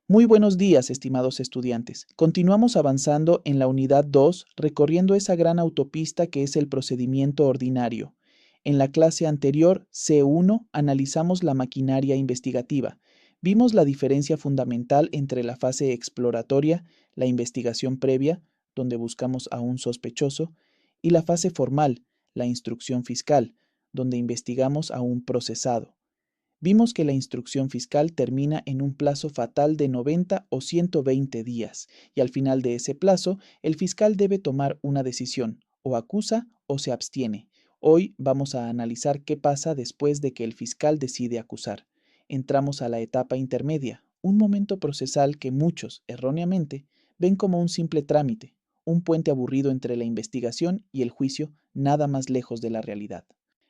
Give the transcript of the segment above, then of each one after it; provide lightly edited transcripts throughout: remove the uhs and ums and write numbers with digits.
Muy buenos días, estimados estudiantes. Continuamos avanzando en la unidad 2, recorriendo esa gran autopista que es el procedimiento ordinario. En la clase anterior, C1, analizamos la maquinaria investigativa. Vimos la diferencia fundamental entre la fase exploratoria, la investigación previa, donde buscamos a un sospechoso, y la fase formal, la instrucción fiscal, donde investigamos a un procesado. Vimos que la instrucción fiscal termina en un plazo fatal de 90 o 120 días, y al final de ese plazo, el fiscal debe tomar una decisión, o acusa o se abstiene. Hoy vamos a analizar qué pasa después de que el fiscal decide acusar. Entramos a la etapa intermedia, un momento procesal que muchos, erróneamente, ven como un simple trámite, un puente aburrido entre la investigación y el juicio, nada más lejos de la realidad.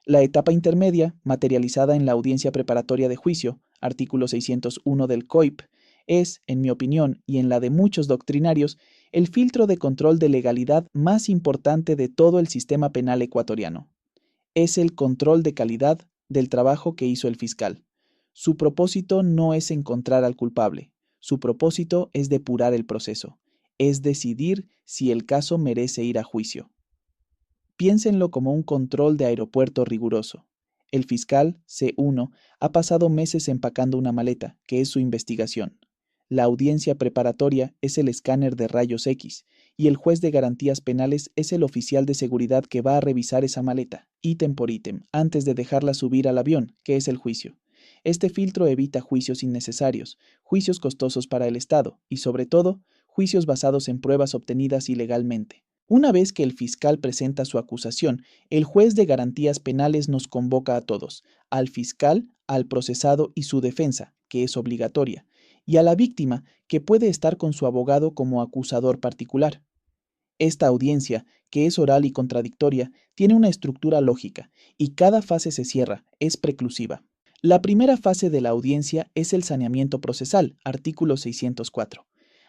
La etapa intermedia, materializada en la audiencia preparatoria de juicio, artículo 601 del COIP, es, en mi opinión y en la de muchos doctrinarios, el filtro de control de legalidad más importante de todo el sistema penal ecuatoriano. Es el control de calidad del trabajo que hizo el fiscal. Su propósito no es encontrar al culpable, su propósito es depurar el proceso, es decidir si el caso merece ir a juicio. Piénsenlo como un control de aeropuerto riguroso. El fiscal, C1, ha pasado meses empacando una maleta, que es su investigación. La audiencia preparatoria es el escáner de rayos X, y el juez de garantías penales es el oficial de seguridad que va a revisar esa maleta, ítem por ítem, antes de dejarla subir al avión, que es el juicio. Este filtro evita juicios innecesarios, juicios costosos para el Estado, y sobre todo, juicios basados en pruebas obtenidas ilegalmente. Una vez que el fiscal presenta su acusación, el juez de garantías penales nos convoca a todos, al fiscal, al procesado y su defensa, que es obligatoria, y a la víctima, que puede estar con su abogado como acusador particular. Esta audiencia, que es oral y contradictoria, tiene una estructura lógica, y cada fase se cierra, es preclusiva. La primera fase de la audiencia es el saneamiento procesal, artículo 604.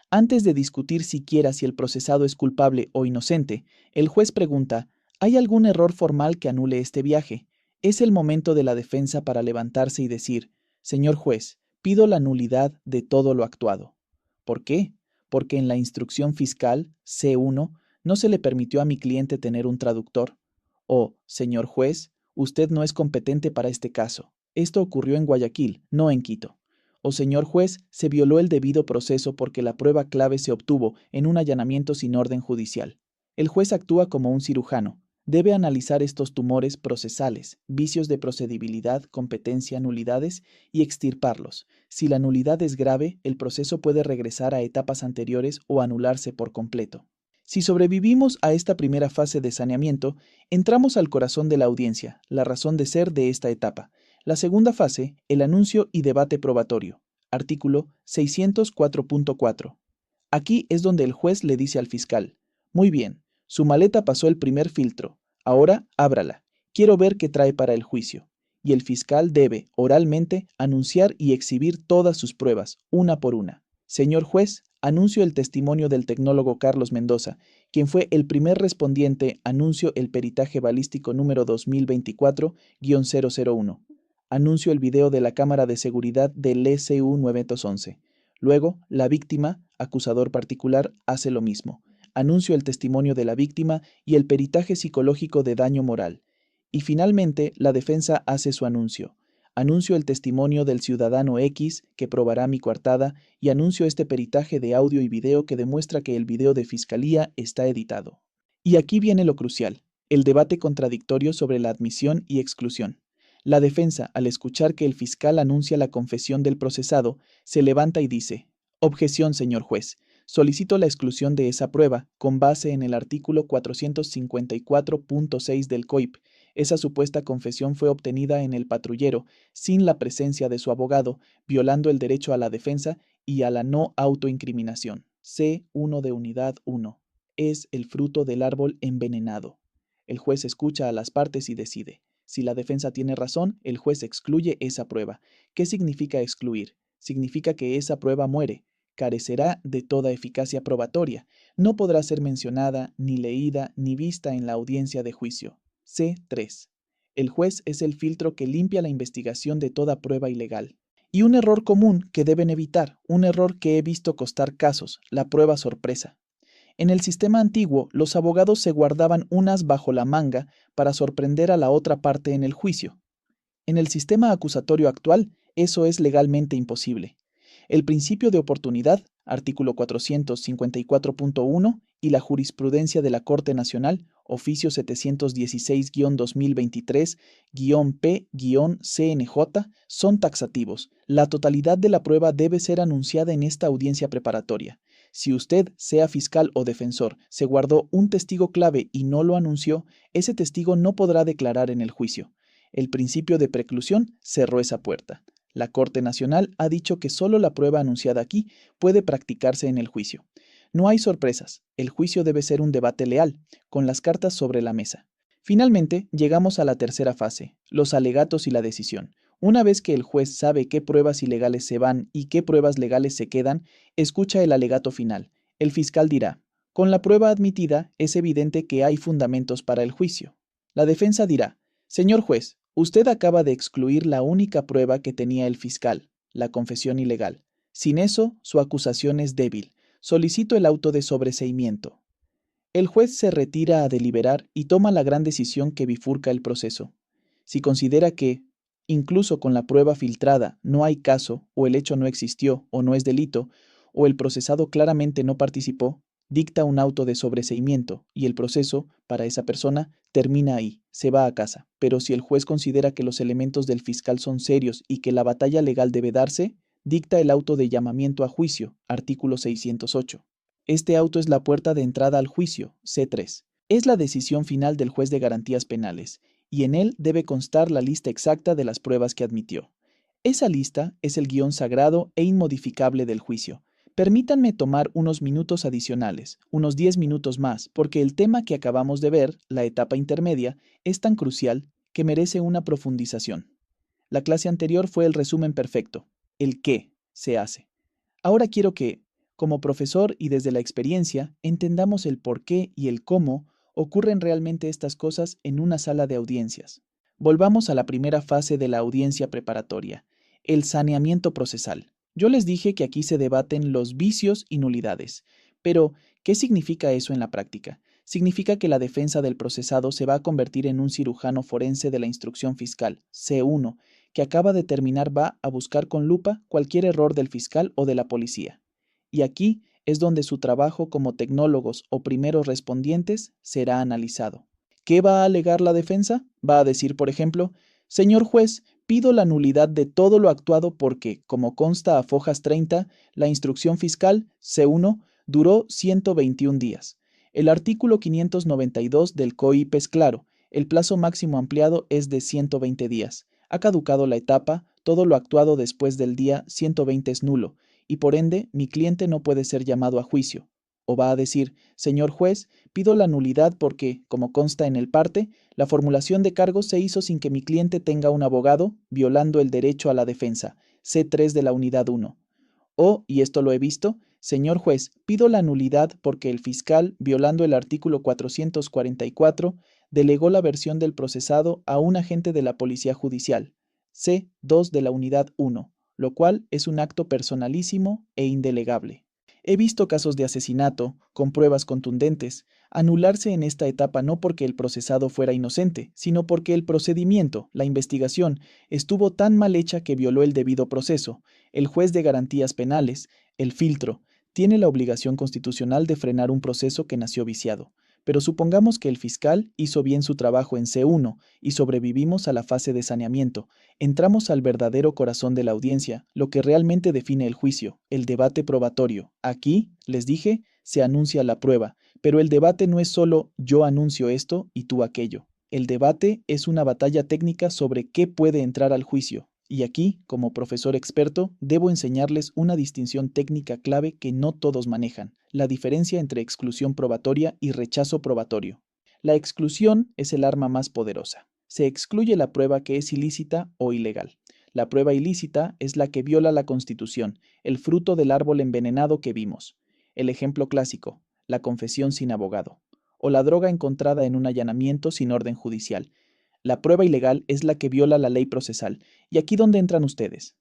Antes de discutir siquiera si el procesado es culpable o inocente, el juez pregunta, ¿hay algún error formal que anule este viaje? Es el momento de la defensa para levantarse y decir, señor juez, pido la nulidad de todo lo actuado. ¿Por qué? Porque en la instrucción fiscal, C1, no se le permitió a mi cliente tener un traductor. O, señor juez, usted no es competente para este caso. Esto ocurrió en Guayaquil, no en Quito. O señor juez, se violó el debido proceso porque la prueba clave se obtuvo en un allanamiento sin orden judicial. El juez actúa como un cirujano. Debe analizar estos tumores procesales, vicios de procedibilidad, competencia, nulidades y extirparlos. Si la nulidad es grave, el proceso puede regresar a etapas anteriores o anularse por completo. Si sobrevivimos a esta primera fase de saneamiento, entramos al corazón de la audiencia, la razón de ser de esta etapa. La segunda fase, el anuncio y debate probatorio. Artículo 604.4. Aquí es donde el juez le dice al fiscal, muy bien, su maleta pasó el primer filtro, ahora ábrala, quiero ver qué trae para el juicio. Y el fiscal debe, oralmente, anunciar y exhibir todas sus pruebas, una por una. Señor juez, anuncio el testimonio del tecnólogo Carlos Mendoza, quien fue el primer respondiente anuncio el peritaje balístico número 2024-001. Anuncio el video de la cámara de seguridad del ECU 911. Luego, la víctima, acusador particular, hace lo mismo. Anuncio el testimonio de la víctima y el peritaje psicológico de daño moral. Y finalmente, la defensa hace su anuncio. Anuncio el testimonio del ciudadano X, que probará mi coartada, y anuncio este peritaje de audio y video que demuestra que el video de fiscalía está editado. Y aquí viene lo crucial, el debate contradictorio sobre la admisión y exclusión. La defensa, al escuchar que el fiscal anuncia la confesión del procesado, se levanta y dice, objeción, señor juez, solicito la exclusión de esa prueba con base en el artículo 454.6 del COIP. Esa supuesta confesión fue obtenida en el patrullero, sin la presencia de su abogado, violando el derecho a la defensa y a la no autoincriminación. C1 de unidad 1. Es el fruto del árbol envenenado. El juez escucha a las partes y decide. Si la defensa tiene razón, el juez excluye esa prueba. ¿Qué significa excluir? Significa que esa prueba muere, carecerá de toda eficacia probatoria, no podrá ser mencionada, ni leída, ni vista en la audiencia de juicio. C3. El juez es el filtro que limpia la investigación de toda prueba ilegal. Y un error común que deben evitar, un error que he visto costar casos, la prueba sorpresa. En el sistema antiguo, los abogados se guardaban unas bajo la manga para sorprender a la otra parte en el juicio. En el sistema acusatorio actual, eso es legalmente imposible. El principio de oportunidad, artículo 454.1, y la jurisprudencia de la Corte Nacional, oficio 716-2023-P-CNJ, son taxativos. La totalidad de la prueba debe ser anunciada en esta audiencia preparatoria. Si usted, sea fiscal o defensor, se guardó un testigo clave y no lo anunció, ese testigo no podrá declarar en el juicio. El principio de preclusión cerró esa puerta. La Corte Nacional ha dicho que solo la prueba anunciada aquí puede practicarse en el juicio. No hay sorpresas. El juicio debe ser un debate leal, con las cartas sobre la mesa. Finalmente, llegamos a la tercera fase, los alegatos y la decisión. Una vez que el juez sabe qué pruebas ilegales se van y qué pruebas legales se quedan, escucha el alegato final. El fiscal dirá: con la prueba admitida, es evidente que hay fundamentos para el juicio. La defensa dirá: señor juez, usted acaba de excluir la única prueba que tenía el fiscal, la confesión ilegal. Sin eso, su acusación es débil. Solicito el auto de sobreseimiento. El juez se retira a deliberar y toma la gran decisión que bifurca el proceso. Si considera que, incluso con la prueba filtrada, no hay caso, o el hecho no existió, o no es delito, o el procesado claramente no participó, dicta un auto de sobreseimiento y el proceso, para esa persona, termina ahí, se va a casa. Pero si el juez considera que los elementos del fiscal son serios y que la batalla legal debe darse, dicta el auto de llamamiento a juicio, artículo 608. Este auto es la puerta de entrada al juicio, C3. Es la decisión final del juez de garantías penales, y en él debe constar la lista exacta de las pruebas que admitió. Esa lista es el guión sagrado e inmodificable del juicio. Permítanme tomar unos minutos adicionales, unos 10 minutos más, porque el tema que acabamos de ver, la etapa intermedia, es tan crucial que merece una profundización. La clase anterior fue el resumen perfecto, el qué se hace. Ahora quiero que, como profesor y desde la experiencia, entendamos el por qué y el cómo ocurren realmente estas cosas en una sala de audiencias. Volvamos a la primera fase de la audiencia preparatoria, el saneamiento procesal. Yo les dije que aquí se debaten los vicios y nulidades, pero ¿qué significa eso en la práctica? Significa que la defensa del procesado se va a convertir en un cirujano forense de la instrucción fiscal, C1, que acaba de terminar va a buscar con lupa cualquier error del fiscal o de la policía. Y aquí es donde su trabajo como tecnólogos o primeros respondientes será analizado. ¿Qué va a alegar la defensa? Va a decir, por ejemplo: señor juez, pido la nulidad de todo lo actuado porque, como consta a fojas 30, la instrucción fiscal, C1, duró 121 días. El artículo 592 del COIP es claro, el plazo máximo ampliado es de 120 días. Ha caducado la etapa, todo lo actuado después del día 120 es nulo, y por ende mi cliente no puede ser llamado a juicio. O va a decir: señor juez, pido la nulidad porque, como consta en el parte, la formulación de cargos se hizo sin que mi cliente tenga un abogado, violando el derecho a la defensa, C3 de la unidad 1. O, y esto lo he visto, señor juez, pido la nulidad porque el fiscal, violando el artículo 444, delegó la versión del procesado a un agente de la Policía Judicial, C2 de la unidad 1, lo cual es un acto personalísimo e indelegable. He visto casos de asesinato, con pruebas contundentes, anularse en esta etapa no porque el procesado fuera inocente, sino porque el procedimiento, la investigación, estuvo tan mal hecha que violó el debido proceso. El juez de garantías penales, el filtro, tiene la obligación constitucional de frenar un proceso que nació viciado. Pero supongamos que el fiscal hizo bien su trabajo en C1 y sobrevivimos a la fase de saneamiento. Entramos al verdadero corazón de la audiencia, lo que realmente define el juicio, el debate probatorio. Aquí, les dije, se anuncia la prueba, pero el debate no es solo yo anuncio esto y tú aquello. El debate es una batalla técnica sobre qué puede entrar al juicio. Y aquí, como profesor experto, debo enseñarles una distinción técnica clave que no todos manejan, la diferencia entre exclusión probatoria y rechazo probatorio. La exclusión es el arma más poderosa. Se excluye la prueba que es ilícita o ilegal. La prueba ilícita es la que viola la Constitución, el fruto del árbol envenenado que vimos. El ejemplo clásico, la confesión sin abogado, o la droga encontrada en un allanamiento sin orden judicial. La prueba ilegal es la que viola la ley procesal. ¿Y aquí dónde entran ustedes?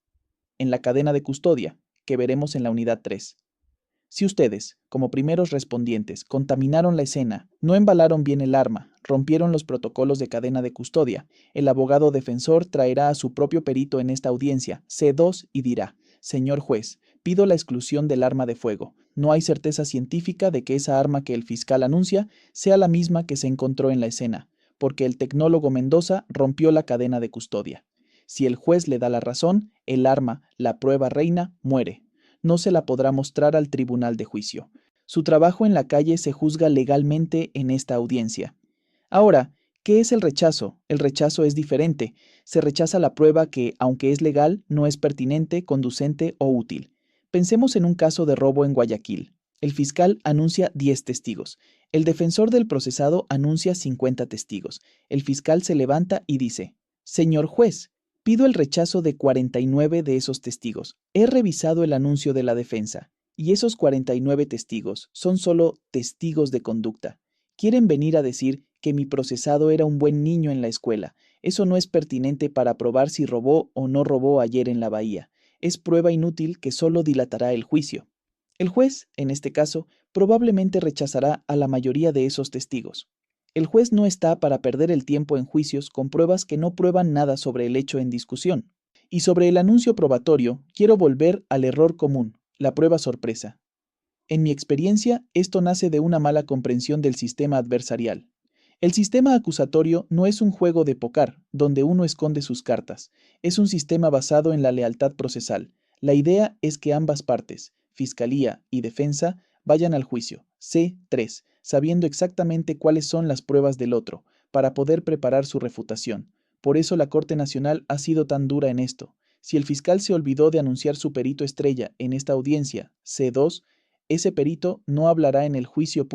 en la cadena de custodia, que veremos en la unidad 3. Si ustedes, como primeros respondientes, contaminaron la escena, no embalaron bien el arma, rompieron los protocolos de cadena de custodia, el abogado defensor traerá a su propio perito en esta audiencia, C2, y dirá: señor juez, pido la exclusión del arma de fuego. No hay certeza científica de que esa arma que el fiscal anuncia sea la misma que se encontró en la escena, porque el tecnólogo Mendoza rompió la cadena de custodia. Si el juez le da la razón, el arma, la prueba reina, muere. No se la podrá mostrar al tribunal de juicio. Su trabajo en la calle se juzga legalmente en esta audiencia. Ahora, ¿qué es el rechazo? El rechazo es diferente. Se rechaza la prueba que, aunque es legal, no es pertinente, conducente o útil. Pensemos en un caso de robo en Guayaquil. El fiscal anuncia 10 testigos. El defensor del procesado anuncia 50 testigos. El fiscal se levanta y dice: señor juez, pido el rechazo de 49 de esos testigos. He revisado el anuncio de la defensa, y esos 49 testigos son solo testigos de conducta. Quieren venir a decir que mi procesado era un buen niño en la escuela. Eso no es pertinente para probar si robó o no robó ayer en la bahía. Es prueba inútil que solo dilatará el juicio. El juez, en este caso, probablemente rechazará a la mayoría de esos testigos. El juez no está para perder el tiempo en juicios con pruebas que no prueban nada sobre el hecho en discusión. Y sobre el anuncio probatorio, quiero volver al error común, la prueba sorpresa. En mi experiencia, esto nace de una mala comprensión del sistema adversarial. El sistema acusatorio no es un juego de póker, donde uno esconde sus cartas. Es un sistema basado en la lealtad procesal. La idea es que ambas partes, fiscalía y defensa, vayan al juicio, C3, sabiendo exactamente cuáles son las pruebas del otro, para poder preparar su refutación. Por eso la Corte Nacional ha sido tan dura en esto. Si el fiscal se olvidó de anunciar su perito estrella en esta audiencia, C2, ese perito no hablará en el juicio.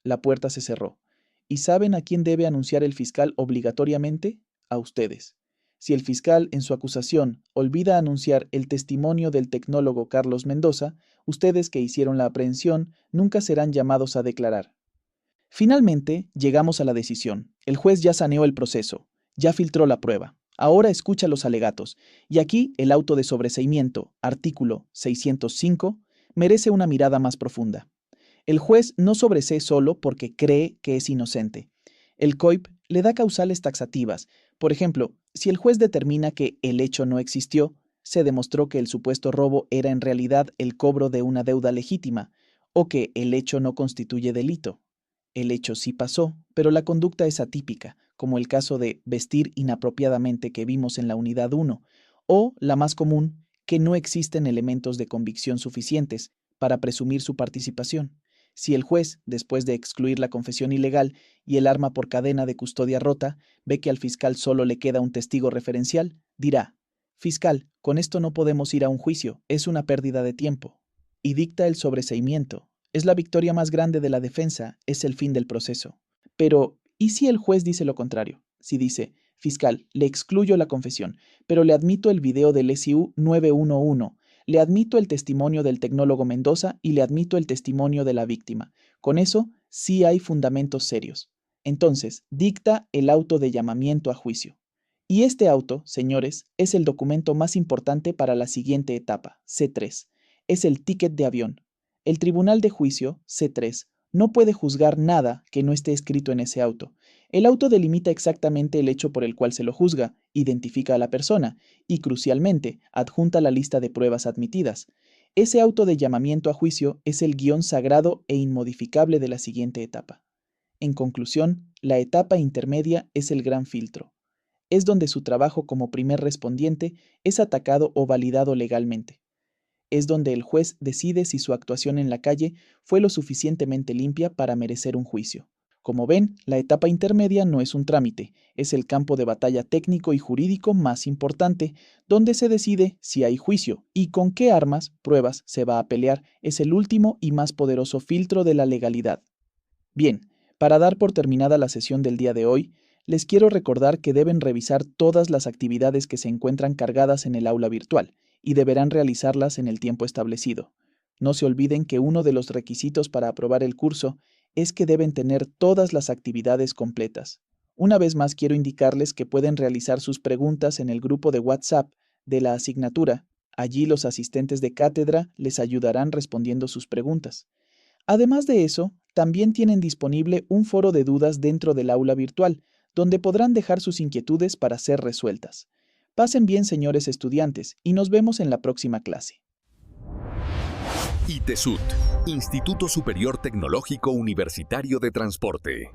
La puerta se cerró. ¿Y saben a quién debe anunciar el fiscal obligatoriamente? A ustedes. Si el fiscal, en su acusación, olvida anunciar el testimonio del tecnólogo Carlos Mendoza, ustedes que hicieron la aprehensión nunca serán llamados a declarar. Finalmente, llegamos a la decisión. El juez ya saneó el proceso, ya filtró la prueba. Ahora escucha los alegatos. Y aquí el auto de sobreseimiento, artículo 605, merece una mirada más profunda. El juez no sobresee solo porque cree que es inocente. El COIP le da causales taxativas. Por ejemplo, si el juez determina que el hecho no existió, se demostró que el supuesto robo era en realidad el cobro de una deuda legítima, o que el hecho no constituye delito. El hecho sí pasó, pero la conducta es atípica, como el caso de vestir inapropiadamente que vimos en la unidad 1, o, la más común, que no existen elementos de convicción suficientes para presumir su participación. Si el juez, después de excluir la confesión ilegal y el arma por cadena de custodia rota, ve que al fiscal solo le queda un testigo referencial, dirá: fiscal, con esto no podemos ir a un juicio, es una pérdida de tiempo. Y dicta el sobreseimiento. Es la victoria más grande de la defensa, es el fin del proceso. Pero, ¿y si el juez dice lo contrario? Si dice: fiscal, le excluyo la confesión, pero le admito el video del SIU 911, le admito el testimonio del tecnólogo Mendoza y le admito el testimonio de la víctima. Con eso, sí hay fundamentos serios. Entonces, dicta el auto de llamamiento a juicio. Y este auto, señores, es el documento más importante para la siguiente etapa, C3. Es el ticket de avión. El tribunal de juicio, C3, no puede juzgar nada que no esté escrito en ese auto. El auto delimita exactamente el hecho por el cual se lo juzga, identifica a la persona y, crucialmente, adjunta la lista de pruebas admitidas. Ese auto de llamamiento a juicio es el guión sagrado e inmodificable de la siguiente etapa. En conclusión, la etapa intermedia es el gran filtro. Es donde su trabajo como primer respondiente es atacado o validado legalmente. Es donde el juez decide si su actuación en la calle fue lo suficientemente limpia para merecer un juicio. Como ven, la etapa intermedia no es un trámite, es el campo de batalla técnico y jurídico más importante, donde se decide si hay juicio y con qué armas, pruebas, se va a pelear. Es el último y más poderoso filtro de la legalidad. Bien, para dar por terminada la sesión del día de hoy, les quiero recordar que deben revisar todas las actividades que se encuentran cargadas en el aula virtual y deberán realizarlas en el tiempo establecido. No se olviden que uno de los requisitos para aprobar el curso es que deben tener todas las actividades completas. Una vez más quiero indicarles que pueden realizar sus preguntas en el grupo de WhatsApp de la asignatura Allí los asistentes de cátedra les ayudarán respondiendo sus preguntas. Además de eso, también tienen disponible un foro de dudas dentro del aula virtual, donde podrán dejar sus inquietudes para ser resueltas. Pasen bien, señores estudiantes, y nos vemos en la próxima clase. ITESUT, Instituto Superior Tecnológico Universitario de Transporte.